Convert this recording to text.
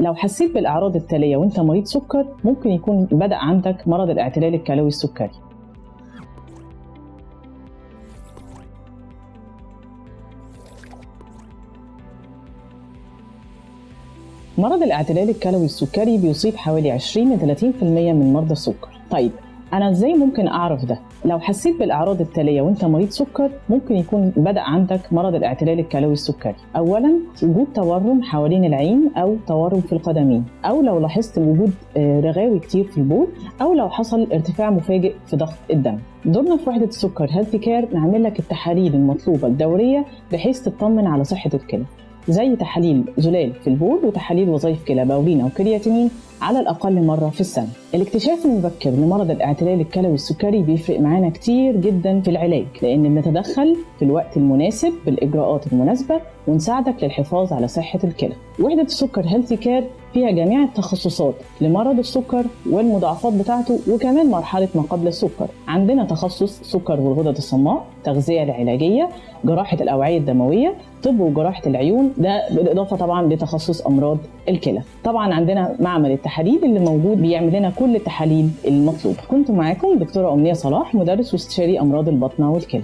لو حسيت بالأعراض التالية وانت مريض سكر ممكن يكون بدأ عندك مرض الاعتلال الكلوي السكري. مرض الاعتلال الكلوي السكري بيصيب حوالي 20 ل 30% من مرضى السكر. طيب أنا إزاي ممكن أعرف ده؟ لو حسيت بالأعراض التالية وأنت مريض سكر ممكن يكون بدأ عندك مرض الاعتلال الكلوي السكري. أولاً وجود تورم حوالين العين أو تورم في القدمين، أو لو لاحظت وجود رغاوي كتير في البول، أو لو حصل ارتفاع مفاجئ في ضغط الدم. دورنا في وحدة السكر هيلثي كير نعمل لك التحاليل المطلوبة الدورية بحيث تطمن على صحة الكلى، زي تحاليل زلال في البول وتحاليل وظائف كلى باولين أو كرياتينين على الأقل مرة في السنة. الاكتشاف المبكر لمرض الاعتلال الكلوي السكري بيفرق معانا كتير جدا في العلاج، لأن بنتدخل في الوقت المناسب بالإجراءات المناسبة ونساعدك للحفاظ على صحة الكلى. وحدة السكر هيلثي كير فيها جميع التخصصات لمرض السكر والمضاعفات بتاعته، وكمان مرحلة ما قبل السكر. عندنا تخصص سكر والغدد الصماء، تغذية العلاجية، جراحة الأوعية الدموية، طب وجراحة العيون، ده بالإضافة طبعا لتخصص أمراض الكلى. طبعا عندنا معمل التحاليل اللي موجود بيعمل لنا كل التحاليل المطلوبة. كنت معاكم دكتورة أمنية صلاح، مدرس واستشاري أمراض البطنة والكلى.